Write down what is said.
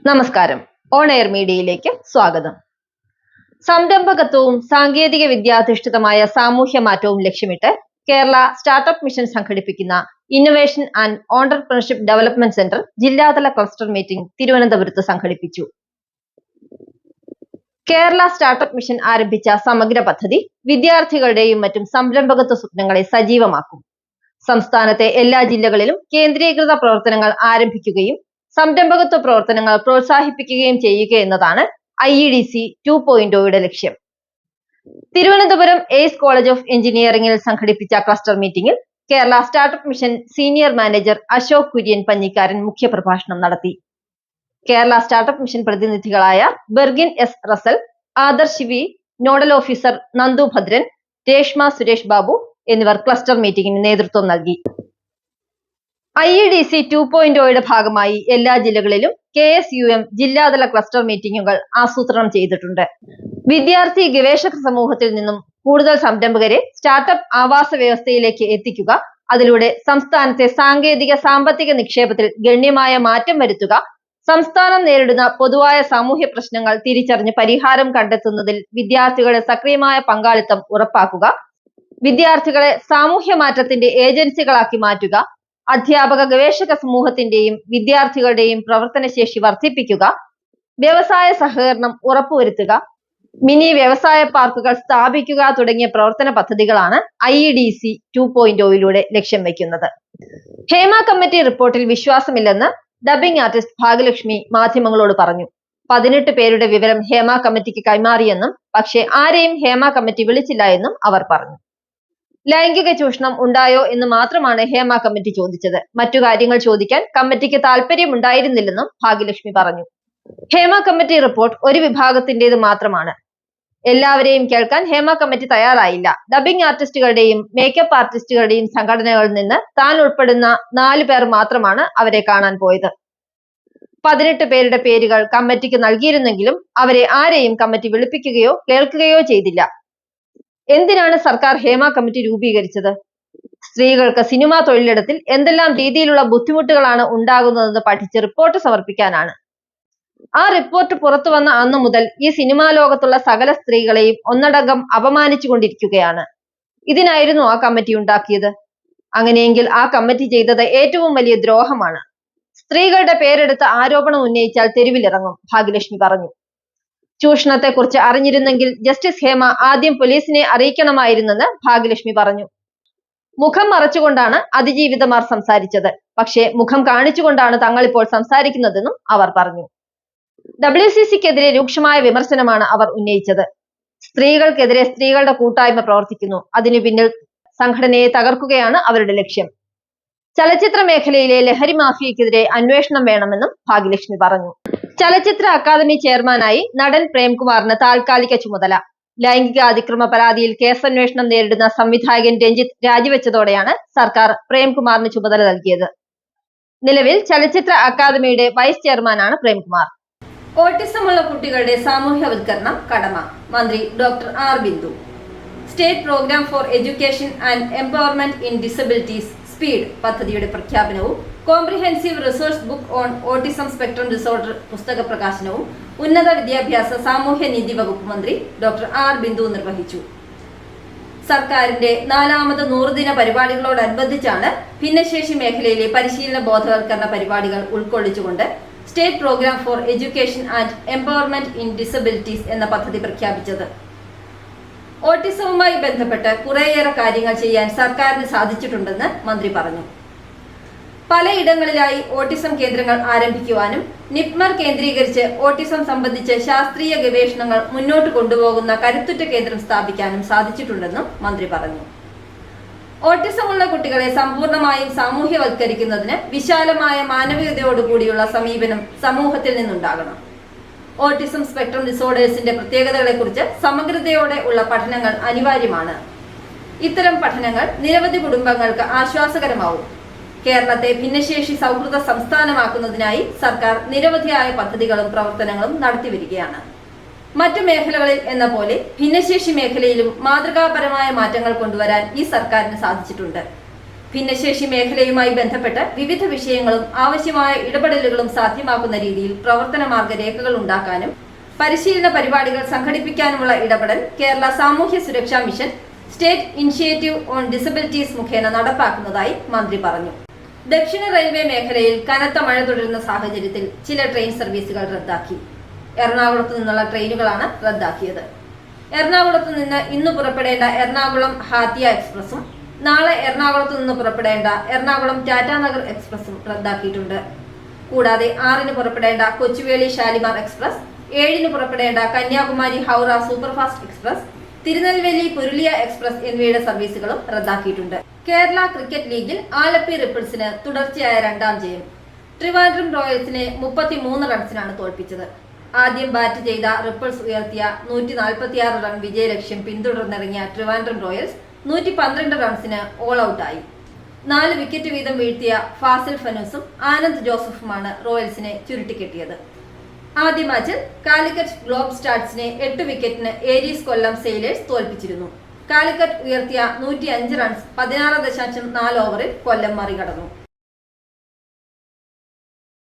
നമസ്കാരം. On air മീഡിയയിലേക്ക് സ്വാഗതം. സംരംഭകത്വവും സാങ്കേതിക വിദ്യാധിഷ്ഠിതമായ സാമൂഹ്യ മാറ്റവും ലക്ഷ്യമിട്ട് കേരള സ്റ്റാർട്ടപ്പ് മിഷൻ സംഘടിപ്പിക്കുന്ന innovation and entrepreneurship development centre ജില്ലാതല ക്ലസ്റ്റർ മീറ്റിംഗ് തിരുവനന്തപുരത്ത് സംഘടിപ്പിച്ചു. കേരള സ്റ്റാർട്ടപ്പ് മിഷൻ ആരംഭിച്ച സമഗ്ര പദ്ധതി വിദ്യാർത്ഥികളുടെയും മറ്റും സംരംഭകത്വ സ്വപ്നങ്ങളെ സജീവമാക്കും. സംസ്ഥാനത്തെ എല്ലാ ജില്ലകളിലും കേന്ദ്രീകൃത പ്രവർത്തനങ്ങൾ ആരംഭിക്കുകയും സംരംഭകത്വ പ്രവർത്തനങ്ങൾ പ്രോത്സാഹിപ്പിക്കുകയും ചെയ്യുക എന്നതാണ് IEDC 2.0യുടെ ലക്ഷ്യം. തിരുവനന്തപുരം എയ്സ് കോളേജ് ഓഫ് എഞ്ചിനീയറിംഗിൽ സംഘടിപ്പിച്ച ക്ലസ്റ്റർ മീറ്റിംഗിൽ Kerala startup mission senior manager Ashok Kurian Panjikkaran മുഖ്യപ്രഭാഷണം നടത്തി. കേരള സ്റ്റാർട്ടപ്പ് മിഷൻ പ്രതിനിധികളായ Bergin S Russel, Adarsh V, nodal officer Nandu Bhadran, Reshma Suresh Babu എന്നിവർ ക്ലസ്റ്റർ മീറ്റിംഗിന് നേതൃത്വം നൽകി. IEDC 2.0യുടെ ഭാഗമായി എല്ലാ ജില്ലകളിലും KSUM ജില്ലാതല ക്ലസ്റ്റർ മീറ്റിംഗുകൾ ആസൂത്രണം ചെയ്തിട്ടുണ്ട്. വിദ്യാർത്ഥി ഗവേഷക സമൂഹത്തിൽ നിന്നും കൂടുതൽ സംരംഭകരെ സ്റ്റാർട്ടപ്പ് ആവാസ വ്യവസ്ഥയിലേക്ക് എത്തിക്കുക, അതിലൂടെ സംസ്ഥാനത്തെ സാങ്കേതിക സാമ്പത്തിക നിക്ഷേപത്തിൽ ഗണ്യമായ മാറ്റം വരുത്തുക, സംസ്ഥാനം നേരിടുന്ന പൊതുവായ സാമൂഹ്യ പ്രശ്നങ്ങൾ തിരിച്ചറിഞ്ഞ് പരിഹാരം കണ്ടെത്തുന്നതിൽ വിദ്യാർത്ഥികളുടെ സക്രിയമായ പങ്കാളിത്തം ഉറപ്പാക്കുക, വിദ്യാർത്ഥികളെ സാമൂഹ്യ മാറ്റത്തിന്റെ ഏജൻസികളാക്കി മാറ്റുക, അധ്യാപക ഗവേഷക സമൂഹത്തിന്റെയും വിദ്യാർത്ഥികളുടെയും പ്രവർത്തനശേഷി വർദ്ധിപ്പിക്കുക, വ്യവസായ സഹകരണം ഉറപ്പുവരുത്തുക, മിനി വ്യവസായ പാർക്കുകൾ സ്ഥാപിക്കുക തുടങ്ങിയ പ്രവർത്തന പദ്ധതികളാണ് IEDC 2.0യിലൂടെ ലക്ഷ്യം വയ്ക്കുന്നത്. ഹേമ കമ്മിറ്റി റിപ്പോർട്ടിൽ വിശ്വാസമില്ലെന്ന് ഡബ്ബിംഗ് ആർട്ടിസ്റ്റ് ഭാഗ്യലക്ഷ്മി മാധ്യമങ്ങളോട് പറഞ്ഞു. 18 പേരുടെ വിവരം ഹേമ കമ്മിറ്റിക്ക് കൈമാറിയെന്നും പക്ഷേ ആരെയും ഹേമ കമ്മിറ്റി വിളിച്ചില്ല എന്നും അവർ പറഞ്ഞു. ലൈംഗിക ചൂഷണം ഉണ്ടായോ എന്ന് മാത്രമാണ് ഹേമ കമ്മിറ്റി ചോദിച്ചത്. മറ്റു കാര്യങ്ങൾ ചോദിക്കാൻ കമ്മിറ്റിക്ക് താല്പര്യമുണ്ടായിരുന്നില്ലെന്നും ഭാഗ്യലക്ഷ്മി പറഞ്ഞു. ഹേമ കമ്മിറ്റി റിപ്പോർട്ട് ഒരു വിഭാഗത്തിന്റേത് മാത്രമാണ്. എല്ലാവരെയും കേൾക്കാൻ ഹേമ കമ്മിറ്റി തയ്യാറായില്ല. ഡബ്ബിംഗ് ആർട്ടിസ്റ്റുകളുടെയും മേക്കപ്പ് ആർട്ടിസ്റ്റുകളുടെയും സംഘടനകളിൽ നിന്ന് താൻ ഉൾപ്പെടുന്ന 4 പേർ മാത്രമാണ് അവരെ കാണാൻ പോയത്. 18 പേരുടെ പേരുകൾ കമ്മിറ്റിക്ക് നൽകിയിരുന്നെങ്കിലും അവരെ ആരെയും കമ്മിറ്റി വിളിപ്പിക്കുകയോ കേൾക്കുകയോ ചെയ്തില്ല. എന്തിനാണ് സർക്കാർ ഹേമ കമ്മിറ്റി രൂപീകരിച്ചത്? സ്ത്രീകൾക്ക് സിനിമാ തൊഴിലിടത്തിൽ എന്തെല്ലാം രീതിയിലുള്ള ബുദ്ധിമുട്ടുകളാണ് ഉണ്ടാകുന്നതെന്ന് പഠിച്ച് റിപ്പോർട്ട് സമർപ്പിക്കാനാണ്. ആ റിപ്പോർട്ട് പുറത്തു വന്ന അന്നു മുതൽ ഈ സിനിമാ ലോകത്തുള്ള സകല സ്ത്രീകളെയും ഒന്നടങ്കം അപമാനിച്ചുകൊണ്ടിരിക്കുകയാണ്. ഇതിനായിരുന്നു ആ കമ്മിറ്റി ഉണ്ടാക്കിയത്. അങ്ങനെയെങ്കിൽ ആ കമ്മിറ്റി ചെയ്തത് ഏറ്റവും വലിയ ദ്രോഹമാണ്. സ്ത്രീകളുടെ പേരെടുത്ത് ആരോപണം ഉന്നയിച്ചാൽ തെരുവിലിറങ്ങും, ഭാഗ്യലക്ഷ്മി പറഞ്ഞു. ചൂഷണത്തെക്കുറിച്ച് അറിഞ്ഞിരുന്നെങ്കിൽ ജസ്റ്റിസ് ഹേമ ആദ്യം പോലീസിനെ അറിയിക്കണമായിരുന്നെന്ന് ഭാഗ്യലക്ഷ്മി പറഞ്ഞു. മുഖം മറച്ചുകൊണ്ടാണ് അതിജീവിതമാർ സംസാരിച്ചത്, പക്ഷേ മുഖം കാണിച്ചുകൊണ്ടാണ് തങ്ങൾ ഇപ്പോൾ സംസാരിക്കുന്നതെന്നും അവർ പറഞ്ഞു. WCCക്കെതിരെ രൂക്ഷമായ വിമർശനമാണ് അവർ ഉന്നയിച്ചത്. സ്ത്രീകൾക്കെതിരെ സ്ത്രീകളുടെ കൂട്ടായ്മ പ്രവർത്തിക്കുന്നു. അതിനു പിന്നിൽ സംഘടനയെ തകർക്കുകയാണ് അവരുടെ ലക്ഷ്യം. ചലച്ചിത്ര മേഖലയിലെ ലഹരി മാഫിയക്കെതിരെ അന്വേഷണം വേണമെന്നും ഭാഗ്യലക്ഷ്മി പറഞ്ഞു. ചലച്ചിത്ര അക്കാദമി ചെയർമാനായി നടൻ പ്രേംകുമാറിന് താൽക്കാലിക ചുമതല. ലൈംഗിക അതിക്രമ പരാതിയിൽ കേസന്വേഷണം നേരിടുന്ന സംവിധായകൻ രഞ്ജിത്ത് രാജിവെച്ചതോടെയാണ് സർക്കാർ പ്രേംകുമാറിന് ചുമതല നൽകിയത്. നിലവിൽ ചലച്ചിത്ര അക്കാദമിയുടെ വൈസ് ചെയർമാനാണ് പ്രേംകുമാർ. ഓട്ടിസമുള്ള കുട്ടികളുടെ സാമൂഹ്യവൽക്കരണം കടമ. മന്ത്രി doctor R Bindu. State programme for education and empowerment in disabilities speed പദ്ധതിയുടെ പ്രഖ്യാപനവും comprehensive resource book on autism spectrum disorder പുസ്തക പ്രകാശനവും ഉന്നത വിദ്യാഭ്യാസ സാമൂഹ്യനീതി വകുപ്പ് മന്ത്രി ഡോക്ടർ ആർ ബിന്ദു നിർവഹിച്ചു. സർക്കാരിന്റെ 4ാമത് 100 ദിന പരിപാടികളോടനുബന്ധിച്ചാണ് ഭിന്നശേഷി മേഖലയിലെ പരിശീലന ബോധവൽക്കരണ പരിപാടികൾ ഉൾക്കൊള്ളിച്ചുകൊണ്ട് state programme for education and empowerment in disabilities എന്ന പദ്ധതി പ്രഖ്യാപിച്ചത്. ഓട്ടിസവുമായി ബന്ധപ്പെട്ട് കുറേയേറെ കാര്യങ്ങൾ ചെയ്യാൻ സർക്കാരിന് സാധിച്ചിട്ടുണ്ടെന്ന് മന്ത്രി പറഞ്ഞു. പലയിടങ്ങളിലായി ഓട്ടിസം കേന്ദ്രങ്ങൾ ആരംഭിക്കുവാനും നിപ്മർ കേന്ദ്രീകരിച്ച് ഓട്ടിസം സംബന്ധിച്ച് ശാസ്ത്രീയ ഗവേഷണങ്ങൾ മുന്നോട്ട് കൊണ്ടുപോകുന്ന കരുത്തുറ്റ കേന്ദ്രം സ്ഥാപിക്കാനും സാധിച്ചിട്ടുണ്ടെന്നും മന്ത്രി പറഞ്ഞു. ഓട്ടിസമുള്ള കുട്ടികളെ സമ്പൂർണമായും സാമൂഹ്യവൽക്കരിക്കുന്നതിന് വിശാലമായ മാനവികതയോടുകൂടിയുള്ള സമീപനം സമൂഹത്തിൽ നിന്നുണ്ടാകണം. ഓട്ടിസം സ്പെക്ട്രം ഡിസോർഡേഴ്സിന്റെ പ്രത്യേകതകളെക്കുറിച്ച് സമഗ്രതയോടെ ഉള്ള പഠനങ്ങൾ അനിവാര്യമാണ്. ഇത്തരം പഠനങ്ങൾ നിരവധി കുടുംബങ്ങൾക്ക് ആശ്വാസകരമാവും. കേരളത്തെ ഭിന്നശേഷി സൗഹൃദ സംസ്ഥാനമാക്കുന്നതിനായി സർക്കാർ നിരവധിയായ പദ്ധതികളും പ്രവർത്തനങ്ങളും നടത്തിവരികയാണ്. മറ്റു മേഖലകളിൽ എന്ന പോലെ ഭിന്നശേഷി മേഖലയിലും മാതൃകാപരമായ മാറ്റങ്ങൾ കൊണ്ടുവരാൻ ഈ സർക്കാരിന് സാധിച്ചിട്ടുണ്ട്. ഭിന്നശേഷി മേഖലയുമായി ബന്ധപ്പെട്ട് വിവിധ വിഷയങ്ങളും ആവശ്യമായ ഇടപെടലുകളും സാധ്യമാക്കുന്ന രീതിയിൽ പ്രവർത്തന മാർഗരേഖകൾ ഉണ്ടാക്കാനും പരിശീലന പരിപാടികൾ സംഘടിപ്പിക്കാനുമുള്ള ഇടപെടൽ കേരള സാമൂഹ്യ സുരക്ഷാ mission state initiative on disabilities മുഖേന നടപ്പാക്കുന്നതായി മന്ത്രി പറഞ്ഞു. ദക്ഷിണ റെയിൽവേ മേഖലയിൽ കനത്ത മഴ തുടരുന്ന സാഹചര്യത്തിൽ ചില ട്രെയിൻ സർവീസുകൾ റദ്ദാക്കി. എറണാകുളത്ത് നിന്നുള്ള ട്രെയിനുകളാണ് റദ്ദാക്കിയത്. എറണാകുളത്ത് നിന്ന് ഇന്ന് പുറപ്പെടേണ്ട എറണാകുളം ഹാത്തിയ എക്സ്പ്രസും നാളെ എറണാകുളത്ത് നിന്ന് പുറപ്പെടേണ്ട എറണാകുളം ടാറ്റാനഗർ എക്സ്പ്രസും റദ്ദാക്കിയിട്ടുണ്ട്. കൂടാതെ 6-ന് പുറപ്പെടേണ്ട കൊച്ചുവേളി ഷാലിമാർ എക്സ്പ്രസ്, 7-ന് പുറപ്പെടേണ്ട Kanyakumari Howrah superfast express, Tirunelveli Purulia express എന്നിവയുടെ സർവീസുകളും റദ്ദാക്കിയിട്ടുണ്ട്. കേരള ക്രിക്കറ്റ് ലീഗിൽ ആലപ്പി റിപ്പിൾസിന് തുടർച്ചയായ 2ാം ജയം. ട്രിവാൻഡ്രം റോയൽസിനെ 33 റൺസിനാണ് തോൽപ്പിച്ചത്. ആദ്യം ബാറ്റ് ചെയ്ത റിപ്പിൾസ് ഉയർത്തിയ 146 റൺ വിജയലക്ഷ്യം പിന്തുടർന്നിറങ്ങിയ ട്രിവാൻഡ്രം റോയൽസ് 112 റൺസിന് ഓൾ ഔട്ടായി. 4 വിക്കറ്റ് വീതം വീഴ്ത്തിയ ഫാസിൽ ഫനൂസും ആനന്ദ് ജോസഫുമാണ് റോയൽസിനെ ചുരുട്ടിക്കെട്ടിയത്. ആദ്യ മാച്ചിൽ കാലിക്കറ്റ് ഗ്ലോബ് സ്റ്റാർസിനെ 8 വിക്കറ്റിന് ഏരീസ് കൊല്ലം സെയിലേഴ്സ് തോൽപ്പിച്ചിരുന്നു. കാലിക്കറ്റ് ഉയർത്തിയ 105 റൺസ് 16.4 ഓവറിൽ കൊല്ലം മറികടന്നു.